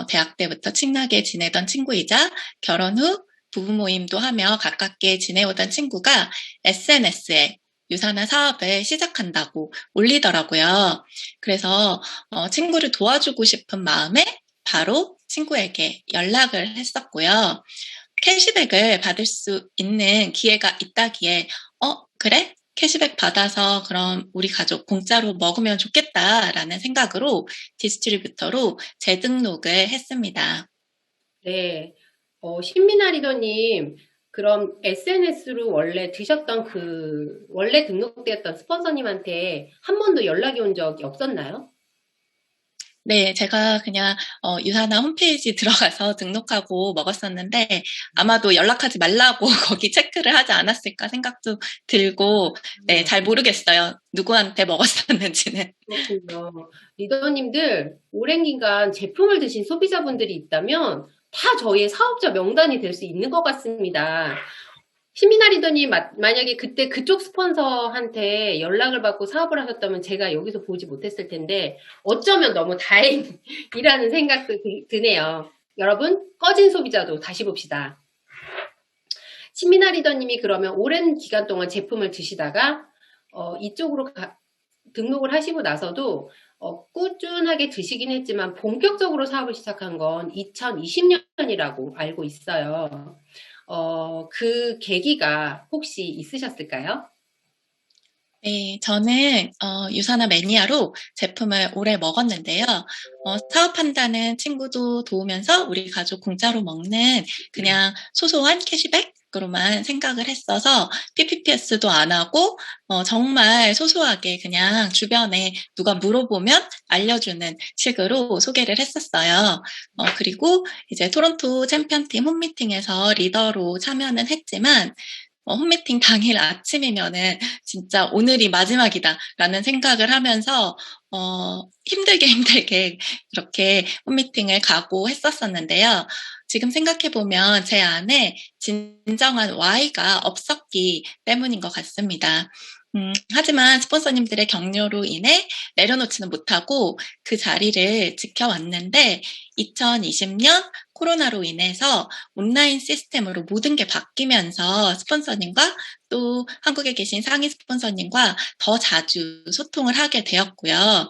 대학 때부터 친하게 지내던 친구이자 결혼 후 부부 모임도 하며 가깝게 지내오던 친구가 SNS에 유산화 사업을 시작한다고 올리더라고요. 그래서 친구를 도와주고 싶은 마음에 바로 친구에게 연락을 했었고요. 캐시백을 받을 수 있는 기회가 있다기에, 그래? 캐시백 받아서 그럼 우리 가족 공짜로 먹으면 좋겠다라는 생각으로 디스트리뷰터로 재등록을 했습니다. 네. 신미나 리더님, 그럼 SNS로 원래 드셨던 원래 등록되었던 스폰서님한테 한 번도 연락이 온 적이 없었나요? 네, 제가 그냥 유사나 홈페이지 들어가서 등록하고 먹었었는데 아마도 연락하지 말라고 거기 체크를 하지 않았을까 생각도 들고 네, 잘 모르겠어요. 누구한테 먹었었는지는. 그렇군요. 리더님들 오랜 기간 제품을 드신 소비자분들이 있다면 다 저희의 사업자 명단이 될 수 있는 것 같습니다. 신미나 리더님 만약에 그때 그쪽 스폰서한테 연락을 받고 사업을 하셨다면 제가 여기서 보지 못했을 텐데 어쩌면 너무 다행이라는 생각도 드네요. 여러분, 꺼진 소비자도 다시 봅시다. 신미나 리더님이 그러면 오랜 기간 동안 제품을 드시다가 이쪽으로 등록을 하시고 나서도 꾸준하게 드시긴 했지만 본격적으로 사업을 시작한 건 2020년이라고 알고 있어요. 그 계기가 혹시 있으셨을까요? 네, 저는 유사나 매니아로 제품을 오래 먹었는데요. 사업한다는 친구도 도우면서 우리 가족 공짜로 먹는 그냥 소소한 캐시백으로만 생각을 했어서 PPPS도 안 하고 정말 소소하게 그냥 주변에 누가 물어보면 알려주는 식으로 소개를 했었어요. 그리고 이제 토론토 챔피언팀 홈미팅에서 리더로 참여는 했지만 홈미팅 당일 아침이면은 진짜 오늘이 마지막이다라는 생각을 하면서 힘들게 이렇게 홈미팅을 가고 했었었는데요. 지금 생각해보면 제 안에 진정한 Y가 없었기 때문인 것 같습니다. 하지만 스폰서님들의 격려로 인해 내려놓지는 못하고 그 자리를 지켜왔는데 2020년 코로나로 인해서 온라인 시스템으로 모든 게 바뀌면서 스폰서님과 또 한국에 계신 상위 스폰서님과 더 자주 소통을 하게 되었고요.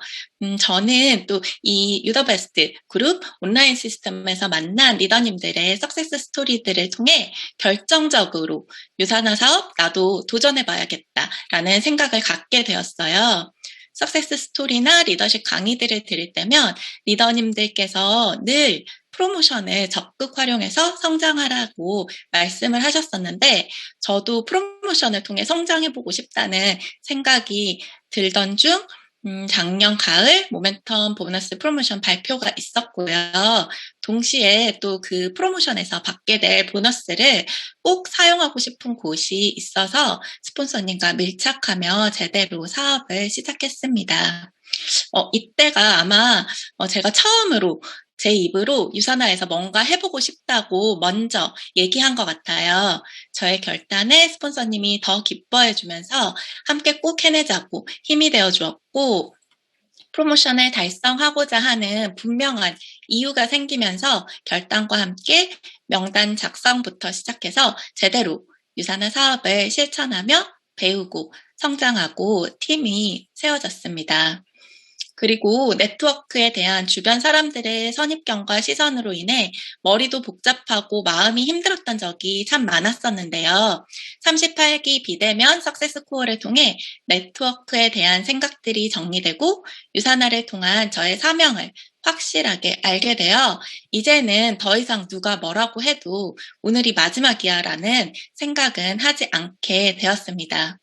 저는 또 이 유더베스트 그룹 온라인 시스템에서 만난 리더님들의 석세스 스토리들을 통해 결정적으로 유사나 사업 나도 도전해봐야겠다라는 생각을 갖게 되었어요. 석세스 스토리나 리더십 강의들을 들을 때면 리더님들께서 늘 프로모션을 적극 활용해서 성장하라고 말씀을 하셨었는데 저도 프로모션을 통해 성장해보고 싶다는 생각이 들던 중 작년 가을 모멘텀 보너스 프로모션 발표가 있었고요. 동시에 또 그 프로모션에서 받게 될 보너스를 꼭 사용하고 싶은 곳이 있어서 스폰서님과 밀착하며 제대로 사업을 시작했습니다. 이때가 아마 제가 처음으로 제 입으로 유사나에서 뭔가 해보고 싶다고 먼저 얘기한 것 같아요. 저의 결단에 스폰서님이 더 기뻐해주면서 함께 꼭 해내자고 힘이 되어주었고 프로모션을 달성하고자 하는 분명한 이유가 생기면서 결단과 함께 명단 작성부터 시작해서 제대로 유사나 사업을 실천하며 배우고 성장하고 팀이 세워졌습니다. 그리고 네트워크에 대한 주변 사람들의 선입견과 시선으로 인해 머리도 복잡하고 마음이 힘들었던 적이 참 많았었는데요. 38기 비대면 석세스 코어를 통해 네트워크에 대한 생각들이 정리되고 유사나를 통한 저의 사명을 확실하게 알게 되어 이제는 더 이상 누가 뭐라고 해도 오늘이 마지막이야 라는 생각은 하지 않게 되었습니다.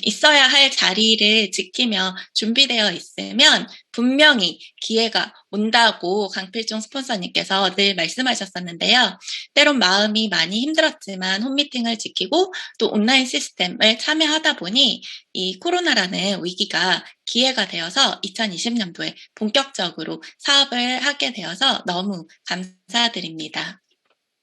있어야 할 자리를 지키며 준비되어 있으면 분명히 기회가 온다고 강필종 스폰서님께서 늘 말씀하셨었는데요. 때론 마음이 많이 힘들었지만 홈미팅을 지키고 또 온라인 시스템을 참여하다 보니 이 코로나라는 위기가 기회가 되어서 2020년도에 본격적으로 사업을 하게 되어서 너무 감사드립니다.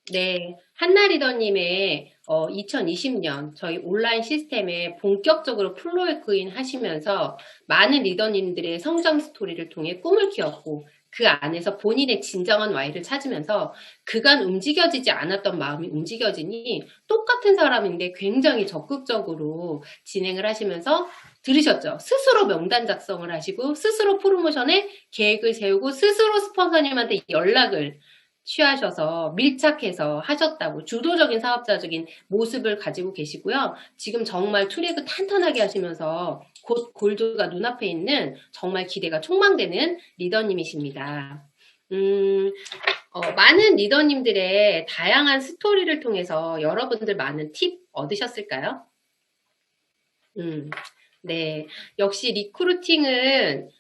네, 한나 리더님의 2020년 저희 온라인 시스템에 본격적으로 플로그인 하시면서 많은 리더님들의 성장 스토리를 통해 꿈을 키웠고 그 안에서 본인의 진정한 Y를 찾으면서 그간 움직여지지 않았던 마음이 움직여지니 똑같은 사람인데 굉장히 적극적으로 진행을 하시면서 들으셨죠? 스스로 명단 작성을 하시고 스스로 프로모션에 계획을 세우고 스스로 스폰서님한테 연락을 취하셔서 밀착해서 하셨다고 주도적인 사업자적인 모습을 가지고 계시고요. 지금 정말 트랙을 탄탄하게 하시면서 곧 골드가 눈앞에 있는 정말 기대가 촉망되는 리더님이십니다. 많은 리더님들의 다양한 스토리를 통해서 여러분들 많은 팁 얻으셨을까요? 네. 역시 리크루팅은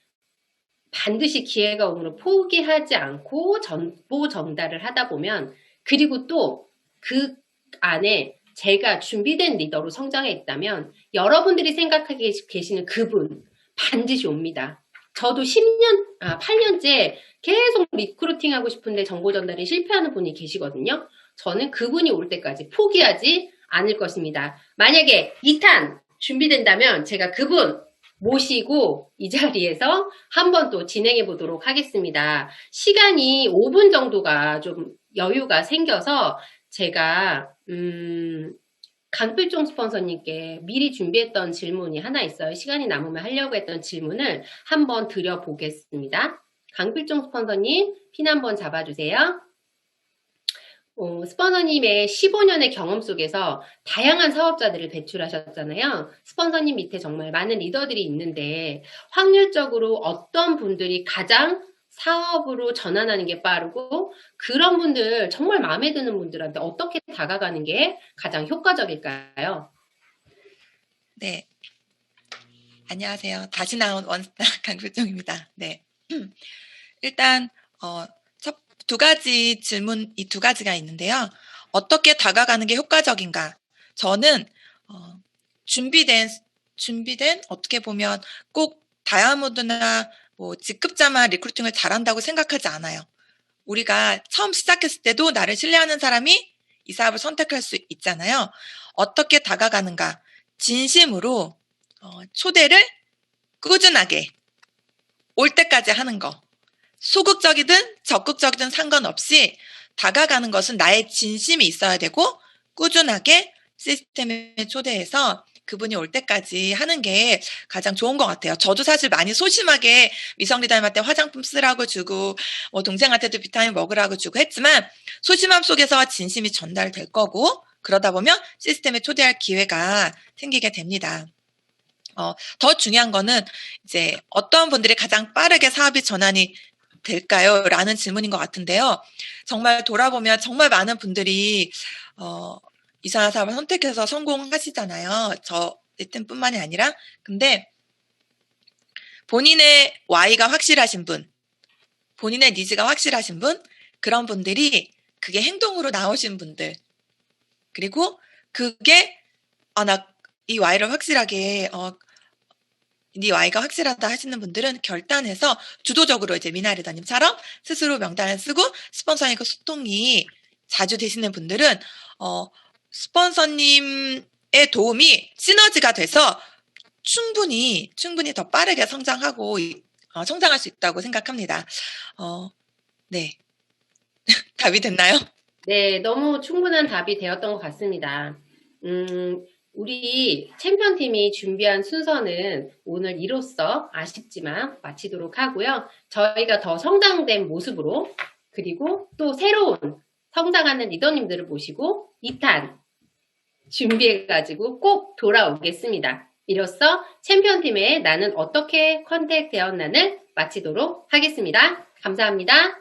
반드시 기회가 오므로 포기하지 않고 정보 전달을 하다 보면, 그리고 또 그 안에 제가 준비된 리더로 성장해 있다면 여러분들이 생각하고 계시는 그분 반드시 옵니다. 저도 8년째 계속 리크루팅 하고 싶은데 정보 전달에 실패하는 분이 계시거든요. 저는 그분이 올 때까지 포기하지 않을 것입니다. 만약에 2탄 준비된다면 제가 그분 모시고 이 자리에서 한번 또 진행해 보도록 하겠습니다. 시간이 5분 정도가 좀 여유가 생겨서 제가 강필종 스폰서님께 미리 준비했던 질문이 하나 있어요. 시간이 남으면 하려고 했던 질문을 한번 드려보겠습니다. 강필종 스폰서님, 핀 한번 잡아주세요. 스폰서님의 15년의 경험 속에서 다양한 사업자들을 배출하셨잖아요. 스폰서님 밑에 정말 많은 리더들이 있는데 확률적으로 어떤 분들이 가장 사업으로 전환하는 게 빠르고, 그런 분들, 정말 마음에 드는 분들한테 어떻게 다가가는 게 가장 효과적일까요? 네. 안녕하세요. 다시 나온 원스타 강필종입니다. 네. 일단 두 가지 질문, 이 두 가지가 있는데요. 어떻게 다가가는 게 효과적인가? 저는 준비된 어떻게 보면 꼭 다이아몬드나 뭐 직급자만 리크루팅을 잘한다고 생각하지 않아요. 우리가 처음 시작했을 때도 나를 신뢰하는 사람이 이 사업을 선택할 수 있잖아요. 어떻게 다가가는가? 진심으로 초대를 꾸준하게 올 때까지 하는 거. 소극적이든 적극적이든 상관없이 다가가는 것은 나의 진심이 있어야 되고, 꾸준하게 시스템에 초대해서 그분이 올 때까지 하는 게 가장 좋은 것 같아요. 저도 사실 많이 소심하게 미성 리더님한테 화장품 쓰라고 주고 뭐 동생한테도 비타민 먹으라고 주고 했지만, 소심함 속에서 진심이 전달될 거고, 그러다 보면 시스템에 초대할 기회가 생기게 됩니다. 더 중요한 거는 이제 어떤 분들이 가장 빠르게 사업이 전환이 될까요? 라는 질문인 것 같은데요. 정말 돌아보면 정말 많은 분들이 이상한 사업을 선택해서 성공하시잖아요. 저 뿐만이 아니라. 근데 본인의 Y가 확실하신 분, 본인의 니즈가 확실하신 분, 그런 분들이 그게 행동으로 나오신 분들, 그리고 그게 나 이 Y를 확실하게 네 Y가 확실하다 하시는 분들은 결단해서 주도적으로 이제 미나 리더님처럼 스스로 명단을 쓰고 스폰서님과 소통이 자주 되시는 분들은 스폰서님의 도움이 시너지가 돼서 충분히 더 빠르게 성장하고 성장할 수 있다고 생각합니다. 네. 답이 됐나요? 네, 너무 충분한 답이 되었던 것 같습니다. 우리 챔피언팀이 준비한 순서는 오늘 이로써 아쉽지만 마치도록 하고요. 저희가 더 성장된 모습으로, 그리고 또 새로운 성장하는 리더님들을 모시고 2탄 준비해가지고 꼭 돌아오겠습니다. 이로써 챔피언팀의 나는 어떻게 컨택 되었나를 마치도록 하겠습니다. 감사합니다.